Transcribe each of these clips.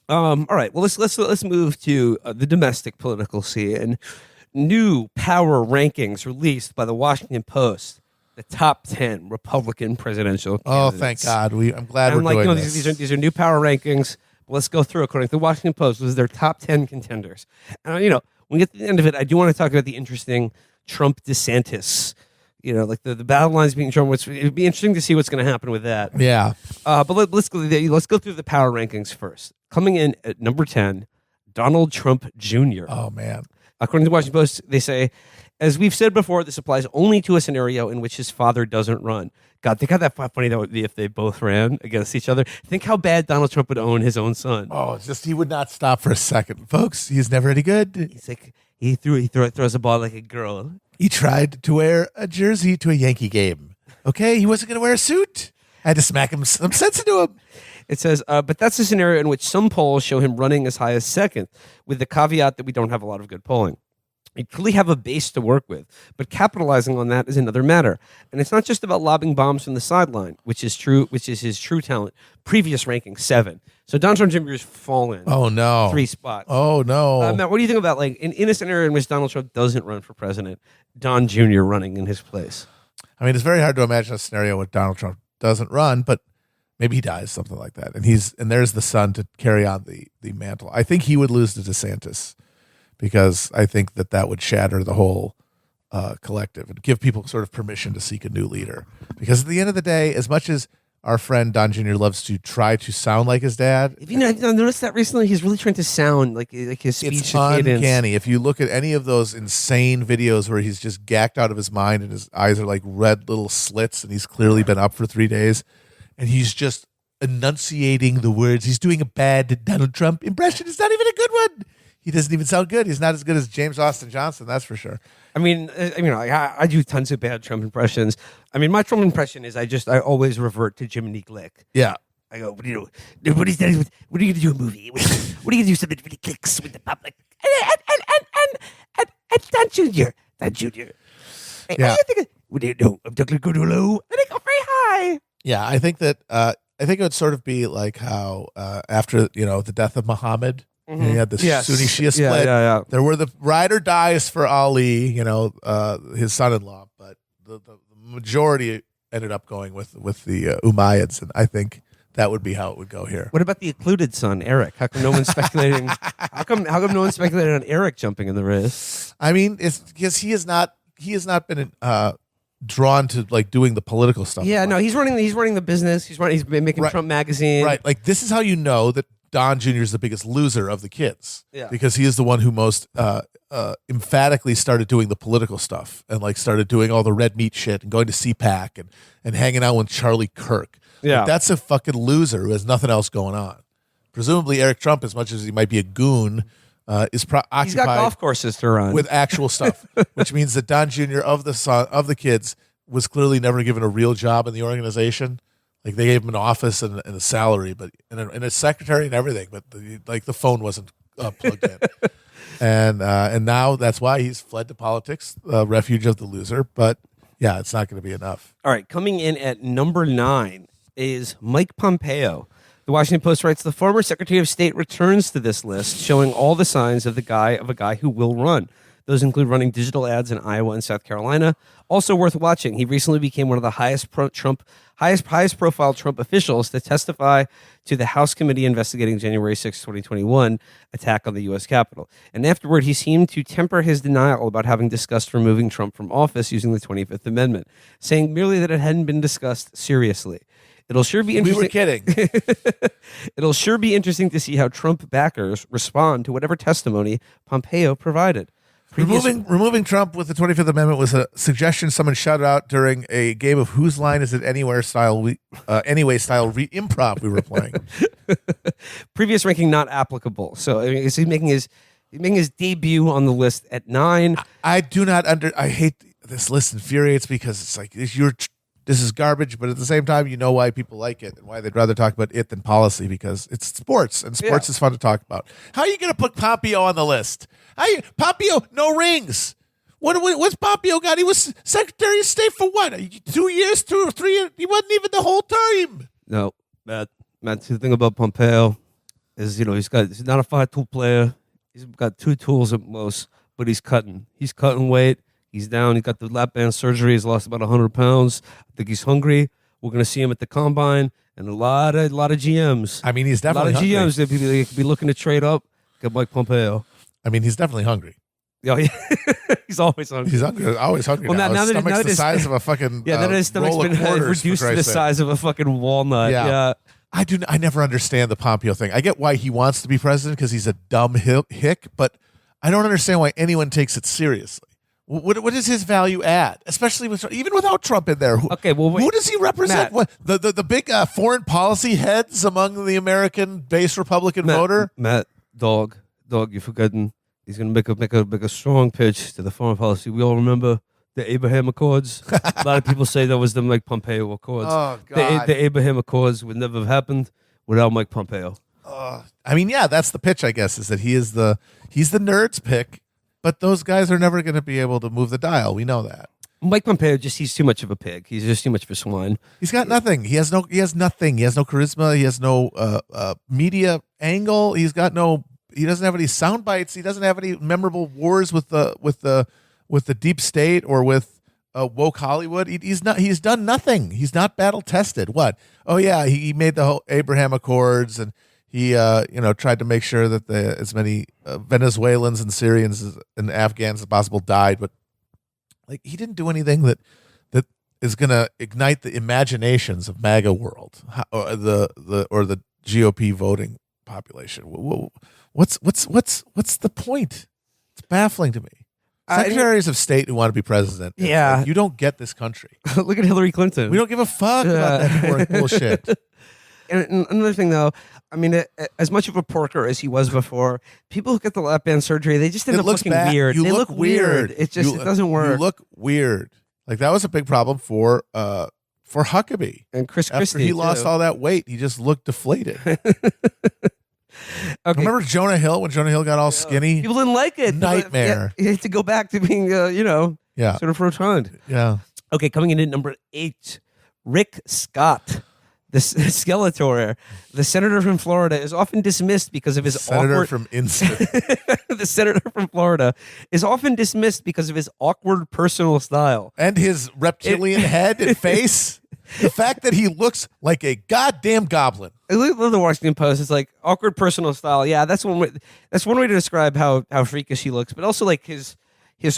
All right. Well, let's move to the domestic political scene. New power rankings released by the Washington Post. The top 10 Republican presidential Oh, candidates. thank God. I'm glad And we're doing this. these are new power rankings. Let's go through. According to the Washington Post, was their top 10 contenders. And when we get to the end of it, I do want to talk about the interesting Trump DeSantis. Like the battle lines being drawn. It'd be interesting to see what's going to happen with that. Yeah. But let's go through the power rankings first. Coming in at number 10, Donald Trump Jr. Oh, man. According to the Washington Post, they say, as we've said before, this applies only to a scenario in which his father doesn't run. God, think how that funny that would be if they both ran against each other. Think how bad Donald Trump would own his own son. Oh, it's just he would not stop for a second. Folks, he's never any good. He's like, he throws a ball like a girl. He tried to wear a jersey to a Yankee game. Okay, he wasn't going to wear a suit. I had to smack him some sense into him. It says, but that's a scenario in which some polls show him running as high as second, with the caveat that we don't have a lot of good polling. You clearly have a base to work with, but capitalizing on that is another matter. And it's not just about lobbing bombs from the sideline, which is his true talent. Previous ranking, 7. So Donald Trump Jr. has fallen. Oh, no. 3 spots. Oh, no. Matt, what do you think about, in a scenario in which Donald Trump doesn't run for president, Don Jr. running in his place? I mean, it's very hard to imagine a scenario where Donald Trump doesn't run, but maybe he dies, something like that. And there's the son to carry on the mantle. I think he would lose to DeSantis because I think that would shatter the whole collective and give people sort of permission to seek a new leader. Because at the end of the day, as much as our friend Don Jr. loves to try to sound like his dad. If you noticed that recently, he's really trying to sound like his speech. It's uncanny. If you look at any of those insane videos where he's just gacked out of his mind and his eyes are like red little slits and he's clearly been up for 3 days and he's just enunciating the words. He's doing a bad Donald Trump impression. It's not even a good one. He doesn't even sound good. He's not as good as James Austin Johnson, that's for sure. I do tons of bad Trump impressions. I mean, my Trump impression is I always revert to Jiminy Glick. Yeah. I go, what are you going to do a movie? What are you going to do something that really clicks with the public? And Don Jr. Don Jr. Yeah. What do you do? I'm going to go low and I go very high. Yeah, I think that it would sort of be like how after the death of Muhammad, he had this Sunni Shia split. Yeah. There were the ride or dies for Ali, his son-in-law, but the majority ended up going with the Umayyads, and I think that would be how it would go here. What about the occluded son, Eric? How come no one's speculating? How come no one speculated on Eric jumping in the race? I mean, it's because he has not been drawn to like doing the political stuff. Yeah, no, he's running the business. He's been making Trump Magazine. Right, like this is how you know that Don Jr. is the biggest loser of the kids. Yeah. Because he is the one who most emphatically started doing the political stuff and like started doing all the red meat shit and going to CPAC and hanging out with Charlie Kirk. Yeah. Like, that's a fucking loser who has nothing else going on. Presumably Eric Trump, as much as he might be a goon, is occupied. He's got golf courses to run with actual stuff, which means that Don Jr. of the kids was clearly never given a real job in the organization. Like they gave him an office and a salary, but and a secretary and everything, but the phone wasn't plugged in. And now that's why he's fled to politics, refuge of the loser. But yeah, it's not going to be enough. All right, coming in at number 9 is Mike Pompeo. The Washington Post writes, the former Secretary of State returns to this list, showing all the signs of a guy who will run. Those include running digital ads in Iowa and South Carolina. Also worth watching, he recently became one of the highest profile Trump officials to testify to the House committee investigating January 6, 2021 attack on the U.S. Capitol. And afterward, he seemed to temper his denial about having discussed removing Trump from office using the 25th Amendment, saying merely that it hadn't been discussed seriously. It'll sure be interesting. We were kidding. It'll sure be interesting to see how Trump backers respond to whatever testimony Pompeo provided. Removing Trump with the 25th Amendment was a suggestion someone shouted out during a game of Whose Line Is It Anywhere style improv we were playing. Previous ranking not applicable. So I mean, he's making his debut on the list at 9. I hate this list. Infuriates because it's like this is garbage, but at the same time, you know why people like it and why they'd rather talk about it than policy because it's sports, and sports is fun to talk about. How are you going to put Pompeo on the list? Pompeo, no rings. What's Pompeo got? He was Secretary of State for what? 2 years, 2 or 3 years? He wasn't even the whole time. No, Matt, the thing about Pompeo, Is he's not a 5-tool player. He's got 2 tools at most, but he's cutting. He's cutting weight. He's down. He got the lap band surgery. He's lost about 100 pounds. I think he's hungry. We're going to see him at the combine, and a lot of GMs. I mean, he's definitely a lot of hungry. GMs they could be looking to trade up. Get Mike Pompeo. I mean, he's definitely hungry. Yeah, he's always hungry. He's hungry. Always hungry. Well, now his now stomach's that the his- size of a fucking Now that his stomach's roll been of quarters, reduced for to the Christ's sake. size of a fucking walnut. Yeah. Yeah. I never understand the Pompeo thing. I get why he wants to be president because he's a dumb hick, but I don't understand why anyone takes it seriously. What is his value add, especially even without Trump in there? Okay, well, wait. Who does he represent? Matt. What the big foreign policy heads among the American base Republican voter? Matt, dog, you're forgetting. He's going to make a strong pitch to the foreign policy. We all remember the Abraham Accords. A lot of people say that was the Mike Pompeo Accords. Oh, God. The Abraham Accords would never have happened without Mike Pompeo. I mean, yeah, that's the pitch, I guess, is that he's the nerd's pick, but those guys are never going to be able to move the dial. We know that. Mike Pompeo he's too much of a pig. He's just too much of a swine. He's got nothing. He has nothing. He has no charisma. He has no media angle. He doesn't have any sound bites. He doesn't have any memorable wars with the deep state or with woke Hollywood. He's done nothing. He's not battle tested. What? Oh yeah, he made the whole Abraham Accords, and he tried to make sure that as many Venezuelans and Syrians and Afghans as possible died, but like he didn't do anything that is going to ignite the imaginations of MAGA world or the GOP voting population. What's the point? It's baffling to me. Secretaries of state who want to be president. Yeah. Like, you don't get this country. Look at Hillary Clinton. We don't give a fuck about that boring bullshit. And another thing, though, I mean, as much of a porker as he was before, people who get the lap band surgery, they just end up looking weird. They look weird. It doesn't work. You look weird. Like that was a big problem for Huckabee. And Chris After Christie, he lost all that weight, he just looked deflated. Okay. Remember Jonah Hill when Jonah Hill got all skinny? People didn't like it. Nightmare. You had to go back to being, Yeah. sort of rotund. Yeah. Okay, coming in at number 8, Rick Scott, the Skeletor, the senator from Florida, is often dismissed because of his Senator awkward. from Instant. The senator from Florida is often dismissed because of his awkward personal style. And his reptilian head and face. The fact that he looks like a goddamn goblin. I love the Washington Post. It's like awkward personal style. Yeah, that's one way. That's one way to describe how freakish he looks. But also like his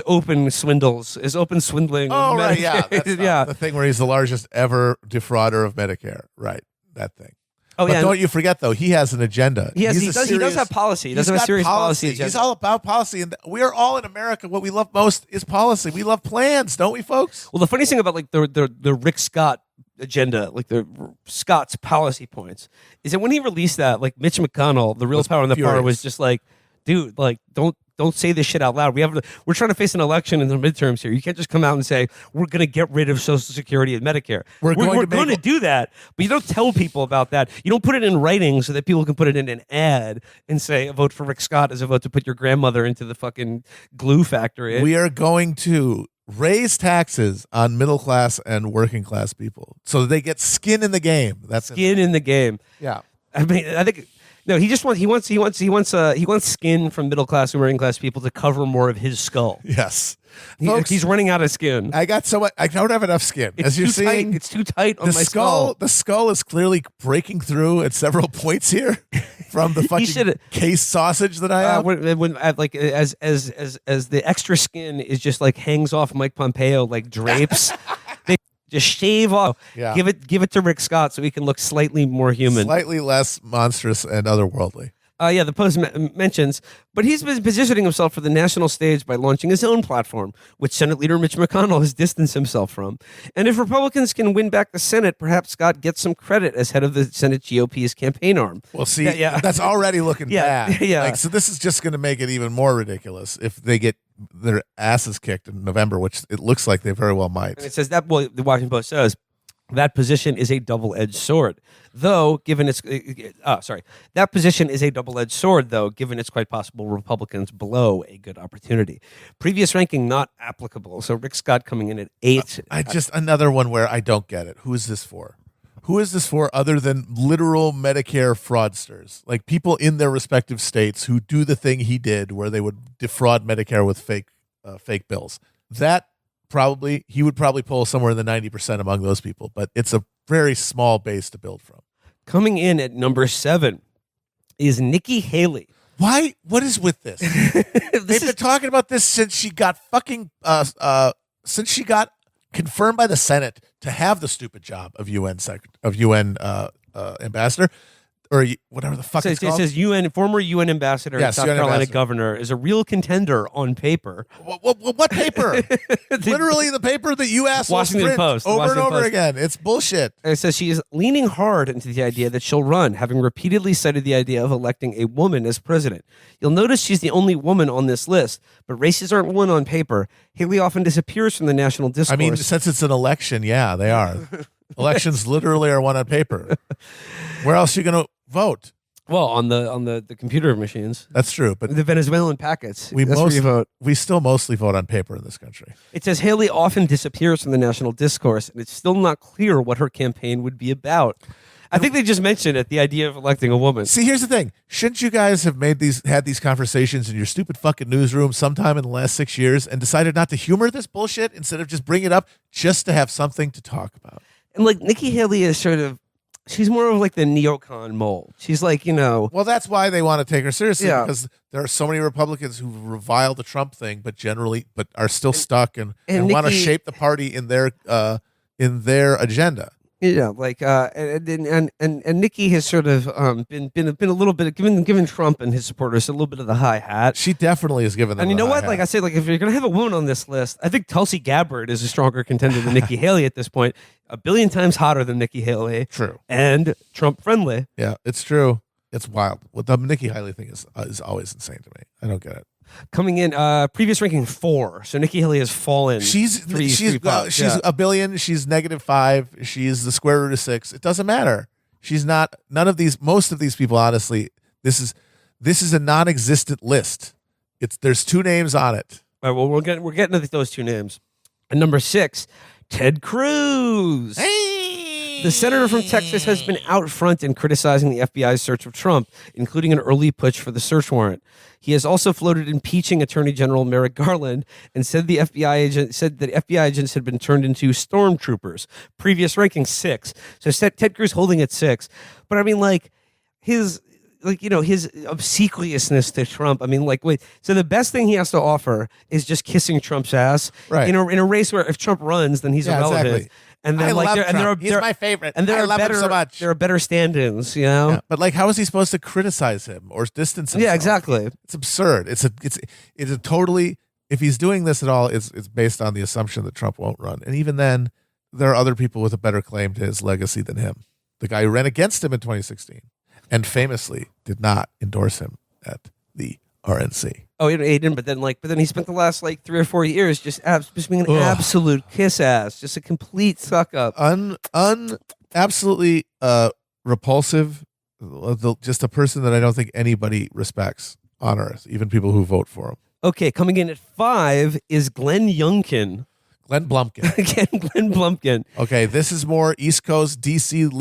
open swindles, his open swindling. Oh, of right, yeah. Medicaid. That's Yeah. the thing where he's the largest ever defrauder of Medicare. Right, that thing. Oh, But yeah. don't you forget, though, he has an agenda. He He's a does serious- have policy. He does he's have a got serious policy He's agenda. all about policy, and we are all in America. What we love most is policy. We love plans, don't we, folks? Well, the funniest thing about like the Rick Scott agenda, like the Scott's policy points, is that when he released that, like Mitch McConnell, the real Was power in the furious. power, was just like, dude, like don't say this shit out loud. We're trying to face an election in the midterms here. You can't just come out and say we're going to get rid of Social Security and Medicare. We're going to do that, but you don't tell people about that. You don't put it in writing so that people can put it in an ad and say a vote for Rick Scott is a vote to put your grandmother into the fucking glue factory. We are going to raise taxes on middle class and working class people so that they get skin in the game. That's Skin in the game. Yeah. I mean, I think no. He wants skin from middle class and working class people to cover more of his skull. Yes. Folks, He's running out of skin. I got so much. I don't have enough skin. It's As you're too seeing, tight. It's too tight on the my skull. The skull is clearly breaking through at several points here from the fucking should- case sausage that I have. When like as the extra skin is just like hangs off Mike Pompeo like drapes. They just shave off. Yeah. Give it to Rick Scott so he can look slightly more human. Slightly less monstrous and otherworldly. Yeah, the Post mentions, but he's been positioning himself for the national stage by launching his own platform, which Senate Leader Mitch McConnell has distanced himself from. And if Republicans can win back the Senate, perhaps Scott gets some credit as head of the Senate GOP's campaign arm. Well, see, Yeah. that's already looking Yeah, bad. yeah. Like, so this is just going to make it even more ridiculous if they get their asses kicked in November, which it looks like they very well might. And it says that, well, the Washington Post says, that position is a double-edged sword, though, given its, that position is a double-edged sword, though, given it's quite possible Republicans blow a good opportunity. Previous ranking not applicable. So Rick Scott coming in at 8. I just, another one where I don't get it. Who is this for? who is this for other than literal Medicare fraudsters? Like people in their respective states who do the thing he did where they would defraud Medicare with fake bills. That he would probably pull somewhere in the 90% among those people, but it's a very small base to build from. Coming in at number 7 is Nikki Haley. Why? What is with this? They've been talking about this since she got since she got confirmed by the Senate to have the stupid job of UN ambassador, or whatever the fuck it's called. It says former UN ambassador and South Carolina governor is a real contender on paper. What paper? Literally the paper that you asked Washington Post over and over again. It's bullshit. It says she is leaning hard into the idea that she'll run, having repeatedly cited the idea of electing a woman as president. You'll notice she's the only woman on this list, but races aren't won on paper. Haley often disappears from the national discourse. I mean, since it's an election, yeah, they are. Elections literally are won on paper. Where else are you going to vote? Well, on the computer machines. That's true, but the Venezuelan packets. That's where you vote. We still mostly vote on paper in this country. It says Haley often disappears from the national discourse, and it's still not clear what her campaign would be about. I think they just mentioned it, the idea of electing a woman. See, here's the thing. Shouldn't you guys have had these conversations in your stupid fucking newsroom sometime in the last 6 years and decided not to humor this bullshit instead of just bring it up just to have something to talk about? And like Nikki Haley is she's more of like the neocon mold. She's like, Well, that's why they want to take her seriously, because there are so many Republicans who revile the Trump thing, but are still stuck and want to shape the party in their agenda. Yeah, like and Nikki has sort of been a little bit given Trump and his supporters a little bit of the high hat. She definitely has given them. And you know what? Hat. Like I say, like if you're gonna have a woman on this list, I think Tulsi Gabbard is a stronger contender than Nikki Haley at this point. 1 billion times hotter than Nikki Haley. True. And Trump friendly. Yeah, it's true. It's wild. What the Nikki Haley thing is always insane to me. I don't get it. Coming in, previous ranking 4. So Nikki Haley has fallen. She's 1 billion. She's -5. She's the square root of 6. It doesn't matter. She's not. None of these. Most of these people, honestly, this is a non-existent list. There's 2 names on it. All right. Well, we're getting to those 2 names. And number 6, Ted Cruz. Hey! The senator from Texas has been out front in criticizing the FBI's search of Trump, including an early push for the search warrant. He has also floated impeaching Attorney General Merrick Garland and said that FBI agents had been turned into stormtroopers. Previous ranking 6. So Ted Cruz holding at 6. But I mean, like his obsequiousness to Trump. I mean, like, wait. So the best thing he has to offer is just kissing Trump's ass, right? In a race where if Trump runs, then he's irrelevant. Exactly. And then, he's my favorite. And I love him so much. There are better stand-ins, Yeah, but like, how is he supposed to criticize him or distance himself? Yeah, exactly. It's absurd. It's a totally. If he's doing this at all, it's based on the assumption that Trump won't run. And even then, there are other people with a better claim to his legacy than him. The guy who ran against him in 2016 and famously did not endorse him at the RNC. Oh, he didn't. But then he spent the last 3 or 4 years just being an absolute kiss ass, just a complete suck up, absolutely repulsive. Just a person that I don't think anybody respects on earth, even people who vote for him. Okay, coming in at 5 is Glenn Youngkin. Glenn Blumpkin. Again, Glenn Blumpkin. Okay, this is more East Coast, DC,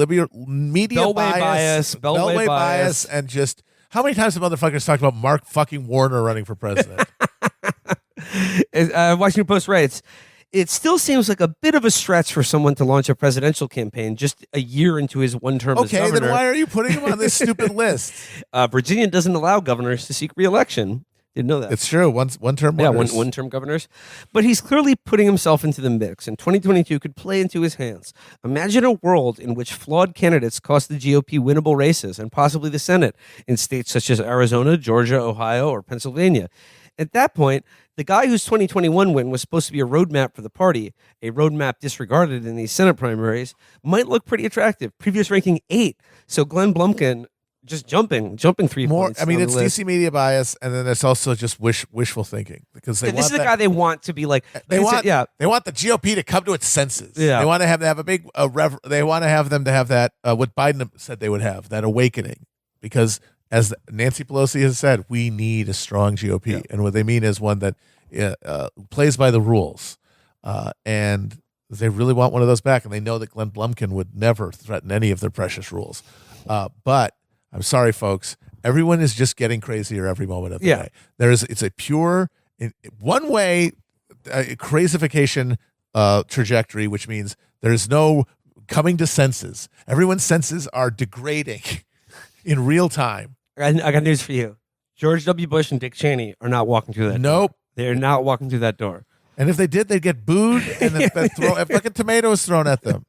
media Beltway bias, and just how many times have motherfuckers talked about Mark fucking Warner running for president? Washington Post writes, it still seems like a bit of a stretch for someone to launch a presidential campaign just a year into his one term as governor. Okay, then why are you putting him on this stupid list? Virginia doesn't allow governors to seek re-election. Didn't know that. It's true. One-term wonders. Yeah, one-term governors. But he's clearly putting himself into the mix, and 2022 could play into his hands. Imagine a world in which flawed candidates cost the GOP winnable races and possibly the Senate in states such as Arizona, Georgia, Ohio, or Pennsylvania. At that point, the guy whose 2021 win was supposed to be a roadmap for the party, a roadmap disregarded in these Senate primaries, might look pretty attractive. Previous ranking 8. So Glenn Blumpkin just jumping 3 points. I mean, it's DC media bias, and then it's also just wishful thinking because this is the guy they want to be like. They want the GOP to come to its senses. Yeah. They want to have a big. They want to have them to have that what Biden said they would have, that awakening, because as Nancy Pelosi has said, we need a strong GOP, and what they mean is one that plays by the rules, and They really want one of those back, and they know that Glenn Blumkin would never threaten any of their precious rules. But I'm sorry, folks. Everyone is just getting crazier every moment of the day. It's a pure, one-way crazification trajectory, which means there's no coming to senses. Everyone's senses are degrading in real time. I got news for you. George W. Bush and Dick Cheney are not walking through that door. They're not walking through that door. And if they did, they'd get booed and then fucking tomatoes thrown at them.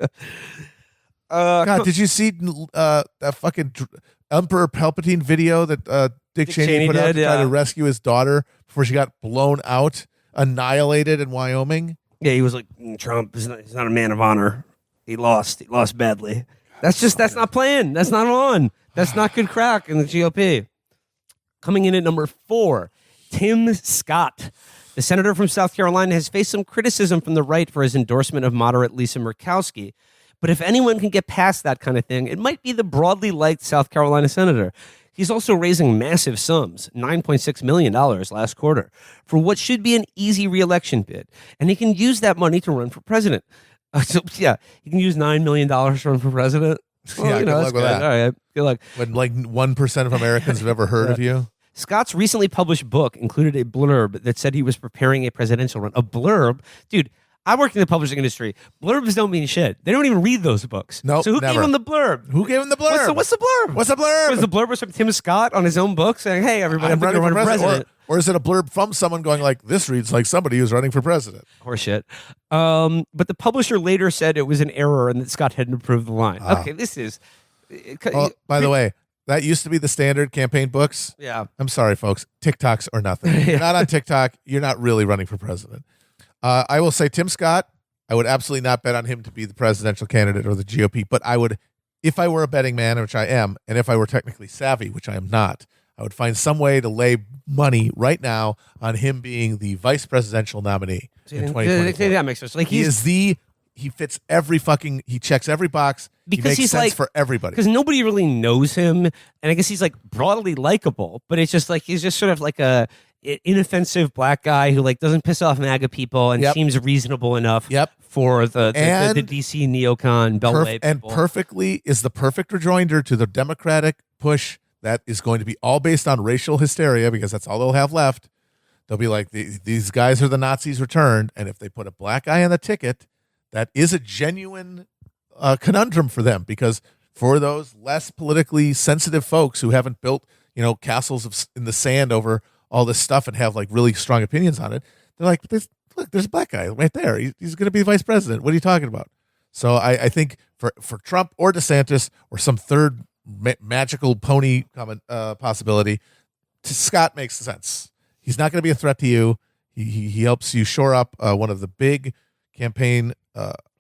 God, did you see that fucking Emperor Palpatine video that Dick Cheney put out to try to rescue his daughter before she got blown out, annihilated in Wyoming? Yeah, he was like, Trump is he's not a man of honor. He lost badly. That's not playing. That's not on. That's not good crack in the GOP. Coming in at number 4, Tim Scott. The senator from South Carolina has faced some criticism from the right for his endorsement of moderate Lisa Murkowski. But if anyone can get past that kind of thing, it might be the broadly liked South Carolina senator. He's also raising massive sums, $9.6 million last quarter, for what should be an easy re-election bid. And he can use that money to run for president. He can use $9 million to run for president. Well, good luck with that. All right, good luck. When 1% of Americans have ever heard of you. Scott's recently published book included a blurb that said he was preparing a presidential run. A blurb? Dude, I work in the publishing industry. Blurbs don't mean shit. They don't even read those books. No, So who gave him the blurb? Who gave him the blurb? What's the blurb? What's the blurb? Was the blurb from Tim Scott on his own book saying, hey, everybody, I'm running for president? Or is it a blurb from someone going like, this reads like somebody who's running for president? Horseshit. But the publisher later said it was an error and that Scott hadn't approved the line. Okay, this is... by the way, that used to be the standard campaign books. Yeah. I'm sorry, folks. TikToks or nothing. If you're not on TikTok, you're not really running for president. I will say Tim Scott, I would absolutely not bet on him to be the presidential candidate or the GOP, but I would, if I were a betting man, which I am, and if I were technically savvy, which I am not, I would find some way to lay money right now on him being the vice presidential nominee in 2024. That makes sense. Like he fits he checks every box. Because he makes he's sense like, for everybody. Because nobody really knows him, and I guess he's like broadly likable, but it's just like he's just sort of like a inoffensive black guy who like doesn't piss off MAGA people and seems reasonable enough for the DC neocon beltway people. And perfectly is the perfect rejoinder to the Democratic push that is going to be all based on racial hysteria, because that's all they'll have left. They'll be like, these guys are the Nazis returned, and if they put a black guy on the ticket, that is a genuine conundrum for them, because for those less politically sensitive folks who haven't built, castles in the sand over all this stuff and have like really strong opinions on it, they're like, there's a black guy right there. He's going to be vice president. What are you talking about? So I think for Trump or DeSantis or some third magical pony possibility, Scott makes sense. He's not going to be a threat to you. He helps you shore up one of the big campaign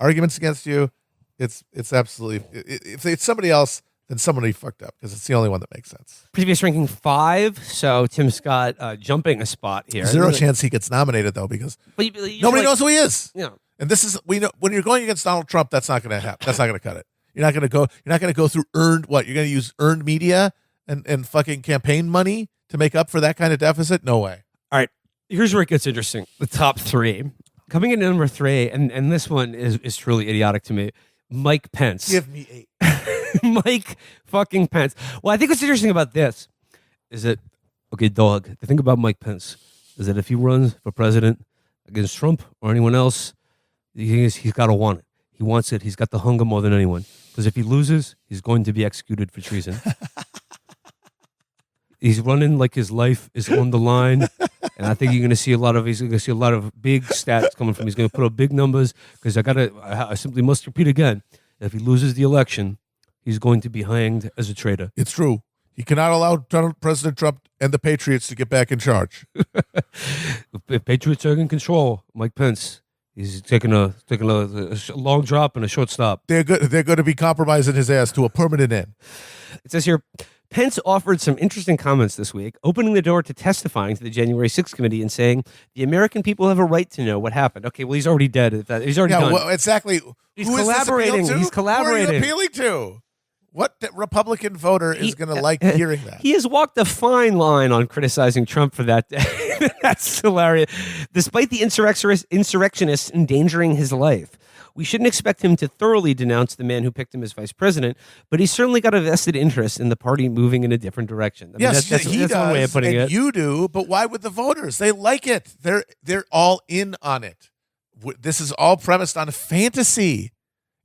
arguments against you. It's absolutely, if it's somebody else, then somebody fucked up, because it's the only one that makes sense. Previous ranking 5, so Tim Scott jumping a spot here. Zero chance he gets nominated though, because nobody knows who he is. Yeah, and this is, we know when you're going against Donald Trump, that's not going to happen. That's not going to cut it. You're not going to go through earned what? You're going to use earned media and fucking campaign money to make up for that kind of deficit? No way. All right, here's where it gets interesting. The top 3. Coming in at number 3, and this one is truly idiotic to me. Mike Pence. Give me 8. Mike fucking Pence. Well, I think what's interesting about this is that, okay, dog, the thing about Mike Pence is that if he runs for president against Trump or anyone else, he's got to want it. He wants it. He's got the hunger more than anyone. Because if he loses, he's going to be executed for treason. He's running like his life is on the line, and I think you're going to see a lot of big stats coming from him. He's going to put up big numbers, because I simply must repeat again: if he loses the election, he's going to be hanged as a traitor. It's true. He cannot allow President Trump and the Patriots to get back in charge. If Patriots are in control, Mike Pence, he's taking a long drop and a short stop. They're going to be compromising his ass to a permanent end. It says here, Pence offered some interesting comments this week, opening the door to testifying to the January 6th committee and saying the American people have a right to know what happened. Okay, well, he's already dead. He's already done. Well, exactly. He's collaborating. He's collaborating. Who are you appealing to? What Republican voter is going to like hearing that? He has walked a fine line on criticizing Trump for that day. That's hilarious. Despite the insurrectionists endangering his life, We shouldn't expect him to thoroughly denounce the man who picked him as vice president, but he's certainly got a vested interest in the party moving in a different direction. I mean, Yes, that's he does, one way of putting and it. you do, but why would the voters? They like it. They're all in on it. This is all premised on a fantasy.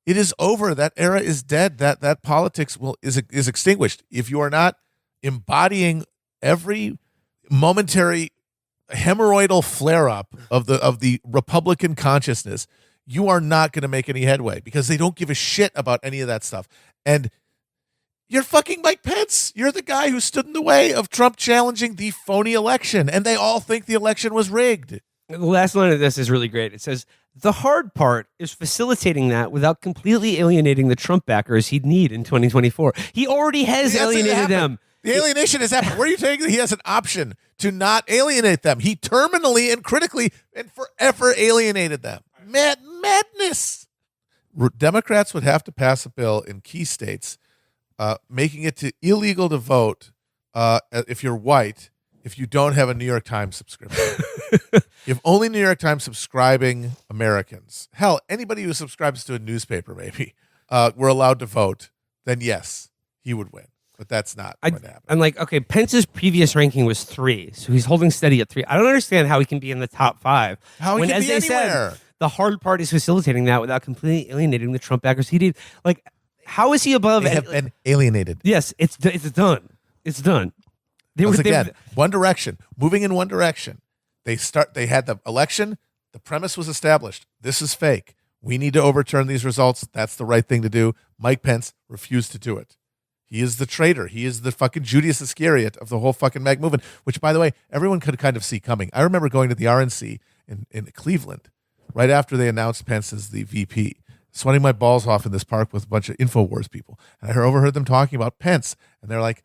It is over. That era is dead. That politics is extinguished. If you are not embodying every momentary hemorrhoidal flare-up of the Republican consciousness, you are not going to make any headway because they don't give a shit about any of that stuff. And you're fucking Mike Pence. You're the guy who stood in the way of Trump challenging the phony election, and they all think the election was rigged. The last line of this is really great. It says, the hard part is facilitating that without completely alienating the Trump backers he'd need in 2024. He already has alienated them. The alienation has happened. Where are you taking that he has an option to not alienate them? He terminally and critically and forever alienated them. Madness. Democrats would have to pass a bill in key states making it illegal to vote if you're white if you don't have a New York Times subscription. If only New York Times subscribing Americans, hell, anybody who subscribes to a newspaper maybe, were allowed to vote, then yes, he would win. But that's not going to happen. I'm like, okay, Pence's previous ranking was 3, so he's holding steady at 3. I don't understand how he can be in the top 5. How he can be anywhere. Said, the hard part is facilitating that without completely alienating the Trump backers. He did, like, how is he above? They have been alienated. Yes, it's done. It's done. Again, one direction, moving in one direction. They had the election. The premise was established. This is fake. We need to overturn these results. That's the right thing to do. Mike Pence refused to do it. He is the traitor. He is the fucking Judas Iscariot of the whole fucking MAG movement, which, by the way, everyone could kind of see coming. I remember going to the RNC in Cleveland right after they announced Pence as the VP, sweating my balls off in this park with a bunch of InfoWars people. And I overheard them talking about Pence. And they're like,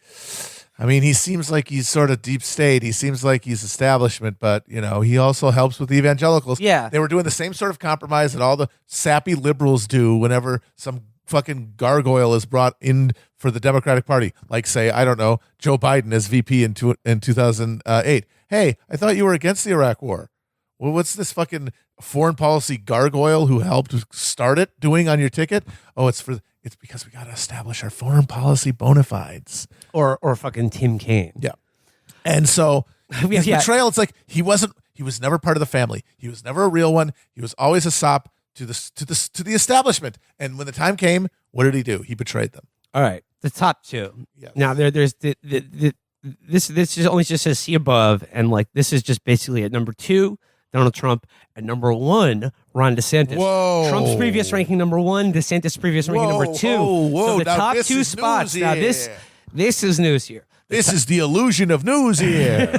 I mean, he seems like he's sort of deep state. He seems like he's establishment, but, you know, he also helps with the evangelicals. Yeah. They were doing the same sort of compromise that all the sappy liberals do whenever some fucking gargoyle is brought in for the Democratic Party. Like, say, I don't know, Joe Biden as VP in 2008. Hey, I thought you were against the Iraq War. Well, what's this fucking foreign policy gargoyle who helped start it doing on your ticket? Oh, it's because we got to establish our foreign policy bona fides. Or fucking Tim Kaine. Yeah. And so his Yeah. betrayal, it's like he was never part of the family. He was never a real one. He was always a sop to the establishment. And when the time came, what did he do? He betrayed them. All right, the top 2. Yes. Now there's this just only just says see above, and like this is just basically at number 2, Donald Trump, at number 1, Ron DeSantis. Whoa. Trump's previous ranking number 1, DeSantis' previous ranking number 2. Whoa. So the Now top this 2 is spots. news Now here. this is news here. This is the illusion of news here.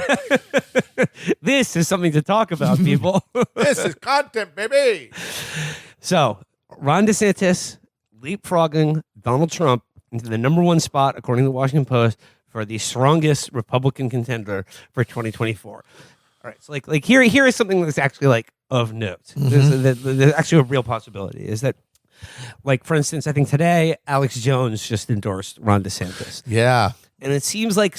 This is something to talk about, people. This is content, baby. So Ron DeSantis leapfrogging Donald Trump into the number 1 spot, according to the Washington Post, for the strongest Republican contender for 2024. All right, so like here is something that's actually like of note. There's actually a real possibility is that, like, for instance, I think today Alex Jones just endorsed Ron DeSantis. Yeah. And it seems like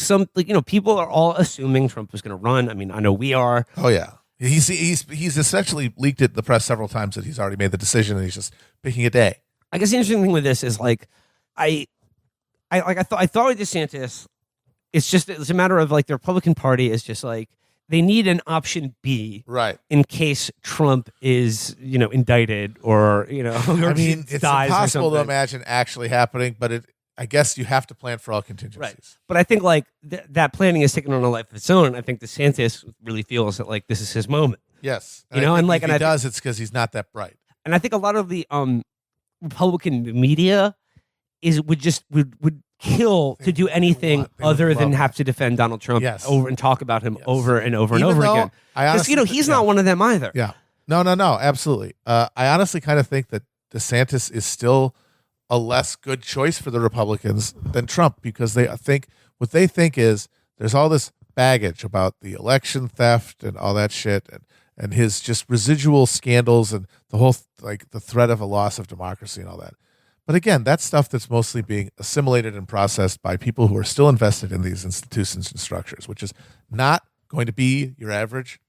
people are all assuming Trump was going to run. I mean, I know we are. Oh yeah. He's essentially leaked it in the press several times that he's already made the decision and he's just picking a day. I guess the interesting thing with this is like I thought with DeSantis, it's a matter of like the Republican Party is just like they need an option B, right, in case Trump is indicted or or I mean, it's dies impossible or to imagine actually happening, but I guess you have to plan for all contingencies. Right. But I think like that planning is taking on a life of its own. I think DeSantis really feels that like this is his moment. Yes, and like if he does, it's because he's not that bright. And I think a lot of the Republican media would kill to do anything other than have to defend Donald Trump over and talk about him over and over and over again. Because he's not one of them either. Yeah. No, absolutely. I honestly kind of think that DeSantis is still a less good choice for the Republicans than Trump because they think is there's all this baggage about the election theft and all that shit and his just residual scandals and the whole like the threat of a loss of democracy and all that. But again, that's stuff that's mostly being assimilated and processed by people who are still invested in these institutions and structures, which is not going to be your average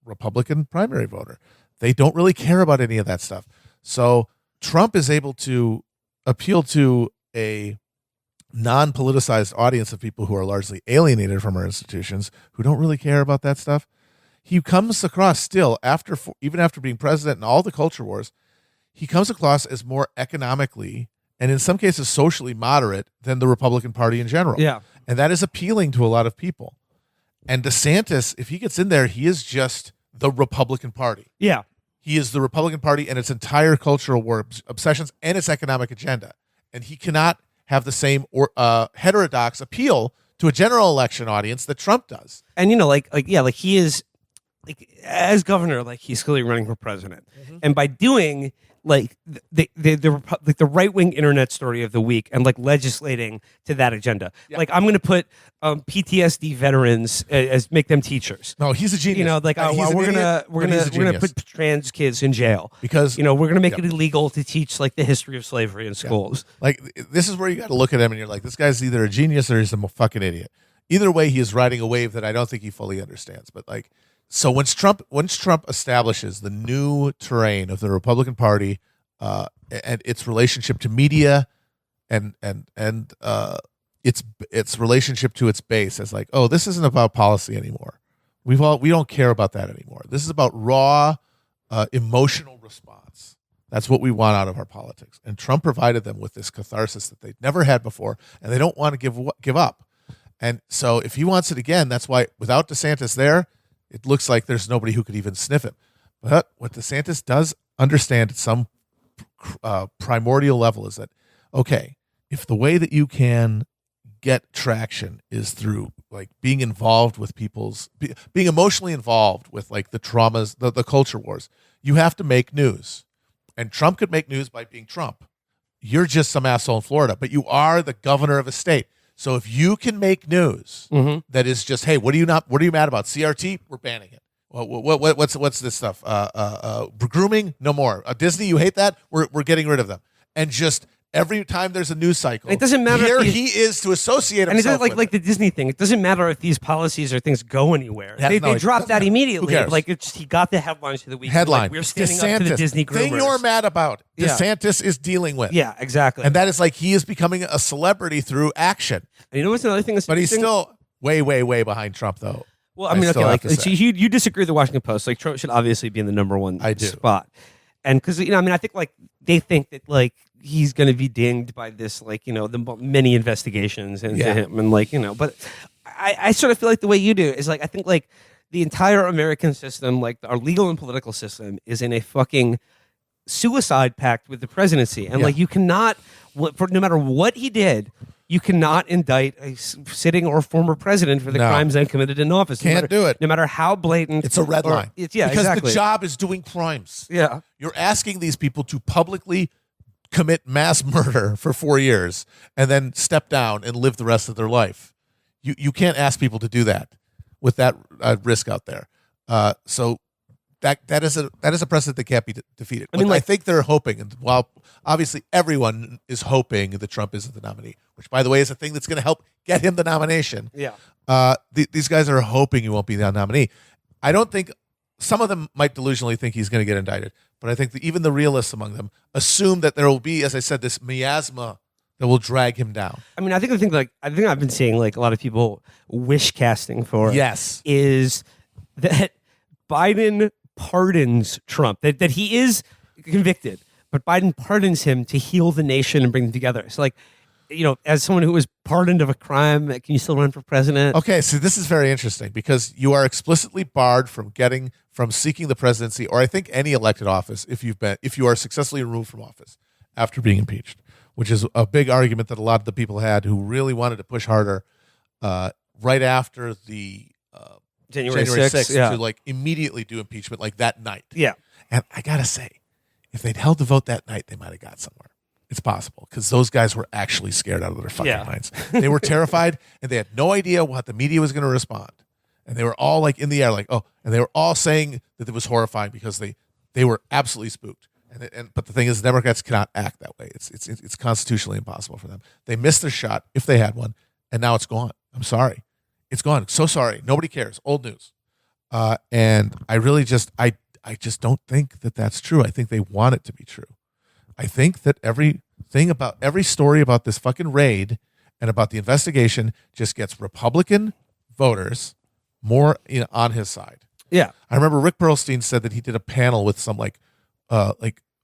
Republican primary voter. They don't really care about any of that stuff. So Trump is able to appeal to a non-politicized audience of people who are largely alienated from our institutions, who don't really care about that stuff. He comes across still, even after being president and all the culture wars, he comes across as more economically and in some cases socially moderate than the Republican Party in general. Yeah. And that is appealing to a lot of people. And DeSantis, if he gets in there, he is just the Republican Party. Yeah. He is the Republican Party and its entire cultural war obsessions and its economic agenda. And he cannot have the same heterodox appeal to a general election audience that Trump does. And he is as governor, he's clearly running for president. Mm-hmm. And by doing the right wing internet story of the week and legislating to that agenda, I'm going to put PTSD veterans as make them teachers. No, he's a genius. We're gonna put trans kids in jail because we're gonna make it illegal to teach the history of slavery in schools. This is where you got to look at him and you're like, this guy's either a genius or he's a fucking idiot. Either way, he is riding a wave that I don't think he fully understands. But so once Trump establishes the new terrain of the Republican Party and its relationship to media and its relationship to its base as this isn't about policy anymore. We don't care about that anymore. This is about raw emotional response. That's what we want out of our politics. And Trump provided them with this catharsis that they'd never had before, and they don't want to give up. And so if he wants it again, that's why without DeSantis there, it looks like there's nobody who could even sniff him. But what DeSantis does understand at some primordial level is that, okay, if the way that you can get traction is through being involved with being emotionally involved with the traumas, the culture wars, you have to make news. And Trump could make news by being Trump. You're just some asshole in Florida, but you are the governor of a state. So if you can make news that is just, hey, what are you mad about? CRT, we're banning it. What's this stuff? Grooming, no more. Disney, you hate that? We're getting rid of them. And just every time there's a news cycle, it doesn't matter. Here he is to associate himself. And it's like the Disney thing. It doesn't matter if these policies or things go anywhere. They dropped that immediately. Who cares? He got the headlines for the week. Headline: we're standing DeSantis, up to the Disney groomers. Thing you're mad about. DeSantis is dealing with. Yeah, exactly. And that is he is becoming a celebrity through action. And you know what's another thing? But he's still way, way, way behind Trump, though. Well, I mean, so you disagree with the Washington Post. Trump should obviously be in the number one spot. And because, I think they think that he's going to be dinged by this, the many investigations into him and but I sort of feel the way you do is I think the entire American system, our legal and political system is in a fucking suicide pact with the presidency. And you cannot, no matter what he did, you cannot indict a sitting or former president for the crimes they committed in office. Can't do it. No matter how blatant. It's a red line. Because the job is doing crimes. Yeah. You're asking these people to publicly commit mass murder for 4 years and then step down and live the rest of their life. You can't ask people to do that with that risk out there. So that is a precedent that can't be defeated. I think they're hoping, and while obviously everyone is hoping that Trump isn't the nominee, which by the way is a thing that's going to help get him the nomination. Yeah. These guys are hoping he won't be the nominee. I don't think some of them might delusionally think he's going to get indicted, but I think that even the realists among them assume that there will be, as I said, this miasma that will drag him down. I mean, I think I've been seeing a lot of people wish casting for is that Biden pardons Trump, that he is convicted, but Biden pardons him to heal the nation and bring them together. So as someone who was pardoned of a crime, can you still run for president? Okay, so this is very interesting because you are explicitly barred from seeking the presidency, or I think any elected office if you are successfully removed from office after being impeached, which is a big argument that a lot of the people had who really wanted to push harder right after the January 6th to immediately do impeachment that night. Yeah. And I got to say, if they'd held the vote that night, they might have got somewhere. It's possible because those guys were actually scared out of their fucking minds. They were terrified and they had no idea what the media was going to respond. And they were all in the air and they were all saying that it was horrifying because they were absolutely spooked. But the thing is, Democrats cannot act that way. It's constitutionally impossible for them. They missed their shot if they had one, and now it's gone. I'm sorry. It's gone. So sorry. Nobody cares. Old news. And I really just don't think that that's true. I think they want it to be true. I think that every story about this fucking raid and about the investigation just gets Republican voters more on his side. Yeah. I remember Rick Perlstein said that he did a panel with some like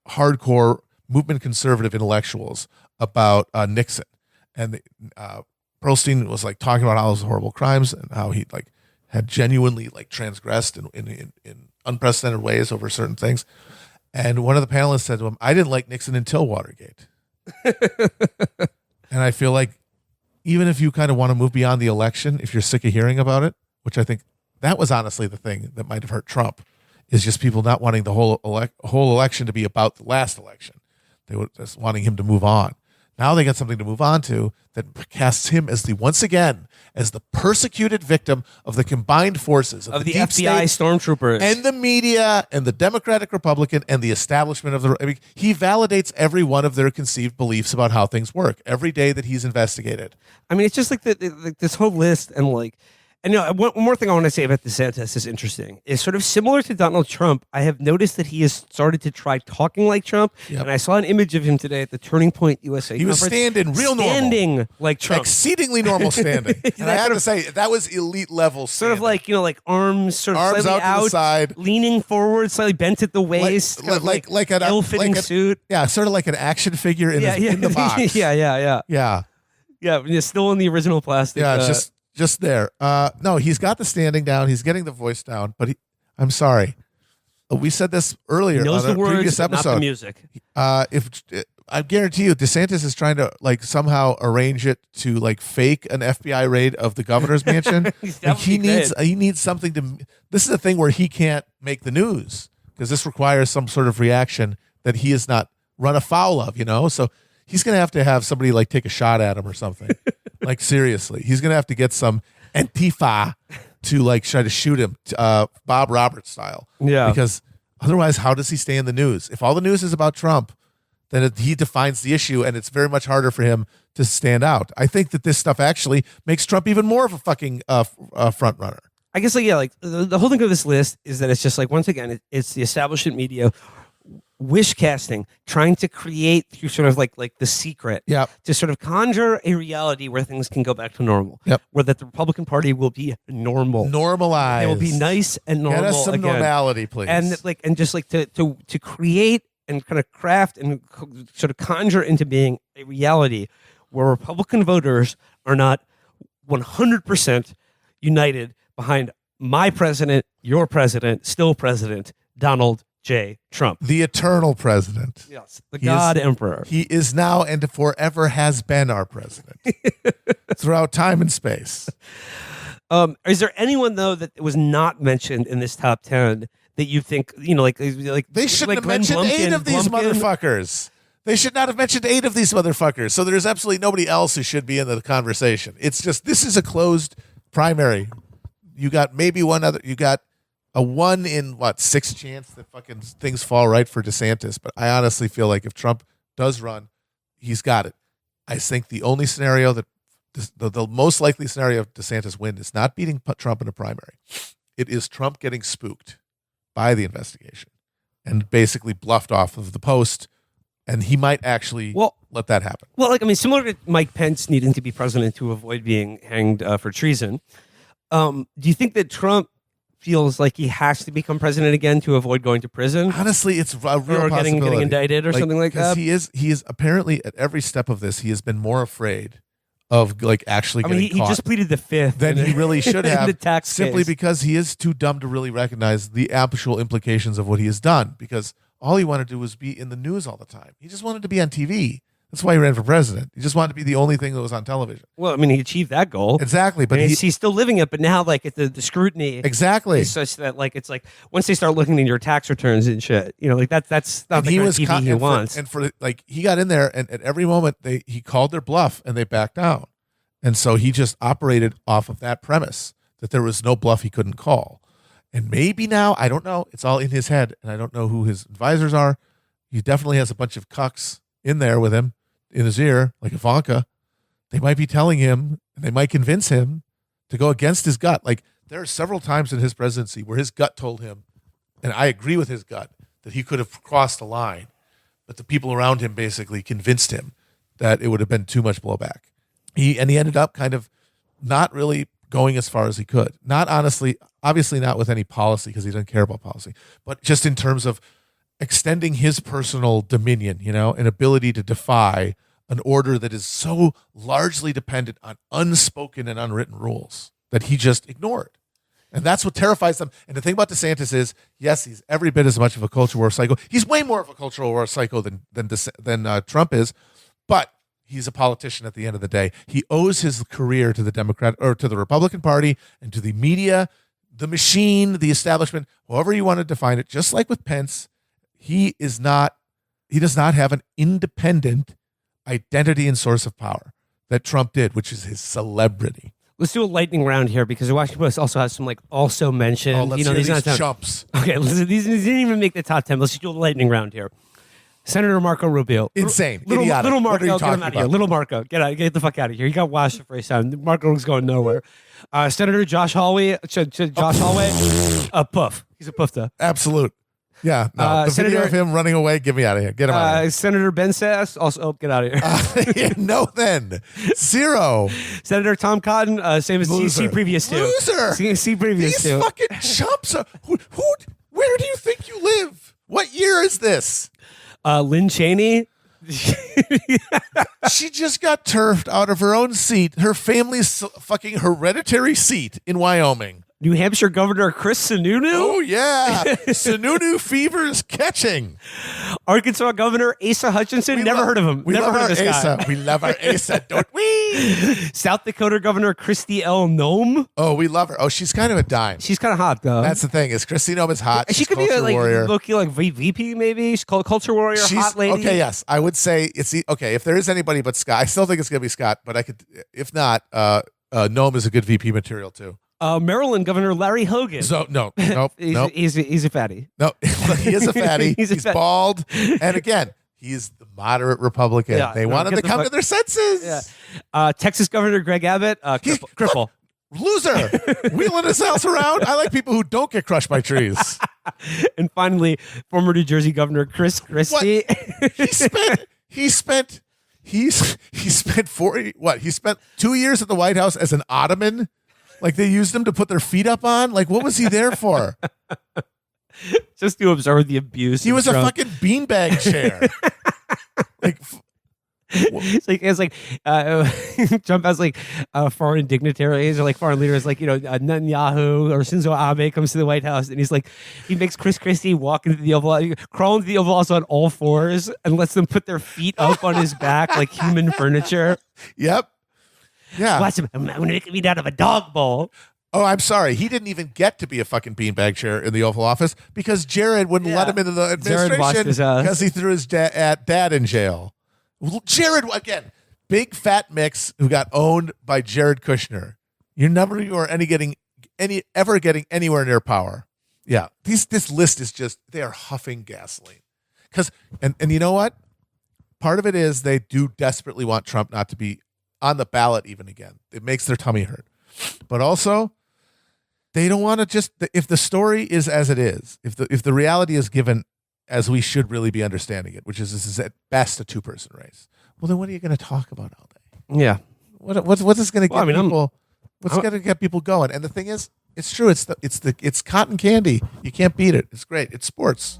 hardcore movement conservative intellectuals about Nixon, and Perlstein was like talking about all those horrible crimes and how he like had genuinely like transgressed in unprecedented ways over certain things. And one of the panelists said to him, "I didn't like Nixon until Watergate." And I feel like even if you kind of want to move beyond the election, if you're sick of hearing about it, which I think that was honestly the thing that might have hurt Trump, is just people not wanting the whole election to be about the last election. They were just wanting him to move on. Now they got something to move on to that casts him as once again as the persecuted victim of the combined forces of the deep FBI state stormtroopers and the media and the Democratic Republican and the establishment of he validates every one of their conceived beliefs about how things work every day that he's investigated. I mean, it's just like this whole list, and like, and one more thing I want to say about DeSantis is interesting. Is sort of similar to Donald Trump. I have noticed that he has started to try talking like Trump, and I saw an image of him today at the Turning Point USA. He was standing normal, like Trump, exceedingly normal standing. And I have to say that was elite level. Sort of like like arms slightly out to the side, leaning forward, slightly bent at the waist, like an ill-fitting suit. Yeah, sort of like an action figure in the box. Yeah. Still in the original plastic. Yeah, just there. No, he's got the standing down. He's getting the voice down. But I'm sorry. We said this earlier knows on the a words, previous episode. Not the music. I guarantee you, DeSantis is trying to like somehow arrange it to like fake an FBI raid of the governor's mansion. He needs something to. This is a thing where he can't make the news because this requires some sort of reaction that he has not run afoul of. So he's going to have somebody like take a shot at him or something. Like seriously, he's going to have to get some Antifa to like try to shoot him, Bob Roberts style. Yeah. Because otherwise, how does he stay in the news? If all the news is about Trump, then he defines the issue, and it's very much harder for him to stand out. I think that this stuff actually makes Trump even more of a fucking front runner. I guess the whole thing of this list is that it's just like, once again, it's the establishment media wish casting, trying to create through sort of like The Secret, to sort of conjure a reality where things can go back to normal, where that the Republican Party will be normalized. It will be nice and normal. Get us some again. normality, please. And just to create and kind of craft and sort of conjure into being a reality where Republican voters are not 100% united behind my president, your president, still President Donald J. Trump. The eternal president. Yes. The God Emperor. He is now and forever has been our president throughout time and space. Is there anyone, though, that was not mentioned in this top 10 that you think, like they shouldn't have Glenn mentioned Blumpkin, 8 of these Blumpkin? Motherfuckers. They should not have mentioned 8 of these motherfuckers. So there's absolutely nobody else who should be in the conversation. It's just, this is a closed primary. You got maybe one other, you got a 1 in 6 chance that fucking things fall right for DeSantis. But I honestly feel like if Trump does run, he's got it. I think the only scenario that the most likely scenario of DeSantis win is not beating Trump in a primary. It is Trump getting spooked by the investigation and basically bluffed off of the post. And he might actually let that happen. Well, similar to Mike Pence needing to be president to avoid being hanged for treason. Do you think that Trump feels like he has to become president again to avoid going to prison? Honestly, it's a real or possibility. getting indicted or something like that. He is apparently at every step of this, he has been more afraid of actually getting he caught just pleaded the fifth than he really should have. The tax simply case. Because he is too dumb to really recognize the actual implications of what he has done. Because all he wanted to do was be in the news all the time. He just wanted to be on TV. That's why he ran for president. He just wanted to be the only thing that was on television. Well, he achieved that goal. Exactly. But he's still living it, but now the scrutiny exactly is such that it's like once they start looking at your tax returns and shit, that's not the kind of TV he wants. He got in there and at every moment he called their bluff and they backed down. And so he just operated off of that premise that there was no bluff he couldn't call. And maybe now, I don't know, it's all in his head and I don't know who his advisors are. He definitely has a bunch of cucks in there with him, in his ear, like Ivanka. They might be telling him, and they might convince him to go against his gut. There are several times in his presidency where his gut told him, and I agree with his gut, that he could have crossed the line. but the people around him basically convinced him that it would have been too much blowback. He ended up kind of not really going as far as he could. Not honestly, obviously not with any policy because he doesn't care about policy, but just in terms of extending his personal dominion, and ability to defy an order that is so largely dependent on unspoken and unwritten rules that he just ignored. And that's what terrifies them. And the thing about DeSantis is, yes, he's every bit as much of a culture war psycho. He's way more of a cultural war psycho than Trump is, but he's a politician at the end of the day. He owes his career to the to the Republican Party and to the media, the machine, the establishment, however you want to define it. Just like with Pence, he does not have an independent identity and source of power that Trump did, which is his celebrity. Let's do a lightning round here because the Washington Post also has some also mentioned. Oh, let's hear these chumps. Okay, listen, these didn't even make the top 10. Let's just do a lightning round here. Senator Marco Rubio. Insane. Idiotic. Little Marco, get him out of here. Little Marco, get the fuck out of here. He got washed the first time. Marco's going nowhere. Senator Josh Hallway. A puff. He's a puffta. Absolute. Yeah. No. The video of him running away, get me out of here. Get him out of here. Senator Ben Sass. Also, get out of here. Yeah, no, then. Zero. Senator Tom Cotton. Same as C previous two. Loser. C previous two. These fucking chumps. Where do you think you live? What year is this? Lynn Cheney. She just got turfed out of her own seat, her family's fucking hereditary seat in Wyoming. New Hampshire Governor Chris Sununu. Oh, yeah. Sununu fever is catching. Arkansas Governor Asa Hutchinson. Never heard of him. Never heard of this Asa. guy. We love our Asa, don't we? South Dakota Governor Kristi L. Noem. Oh, we love her. Oh, she's kind of a dime. She's kind of hot, though. That's the thing, is Kristi Noem is hot. She could be warrior. Low-key VP, maybe. She's called culture warrior, hot lady. Okay, yes. I would say if there is anybody but Scott, I still think it's going to be Scott, but if not, Noem is a good VP material, too. Maryland Governor Larry Hogan. So nope. He's a fatty. No, he is a fatty. He's bald, and again, he's the moderate Republican. Yeah, they want him to come to their senses. Yeah. Texas Governor Greg Abbott. Cripple. Loser. Wheeling his house around. I like people who don't get crushed by trees. And finally, former New Jersey Governor Chris Christie. He spent 2 years at the White House as an ottoman. Like they used him to put their feet up on? Like what was he there for? Just to observe the abuse. He was a fucking beanbag chair. Trump has foreign dignitaries or foreign leaders Netanyahu or Shinzo Abe comes to the White House and he makes Chris Christie walk into the Oval, crawl into the Oval Office on all fours and lets them put their feet up on his back like human furniture. Yep. Yeah. Watch him. I'm going to make meat out of a dog bowl. Oh, I'm sorry. He didn't even get to be a fucking beanbag chair in the Oval Office because Jared wouldn't let him into the administration because he threw his dad in jail. Jared, again, big fat mix who got owned by Jared Kushner. You're never getting anywhere near power. Yeah. This list is just, they are huffing gasoline. And you know what? Part of it is they do desperately want Trump not to be on the ballot even again. It makes their tummy hurt. But also, they don't want to if the story is as it is, if the reality is given as we should really be understanding it, which is this is at best a two-person race, well, then what are you going to talk about all day? Yeah. What's this going to get people? What's going to get people going? And the thing is, it's true. It's cotton candy. You can't beat it. It's great. It's sports.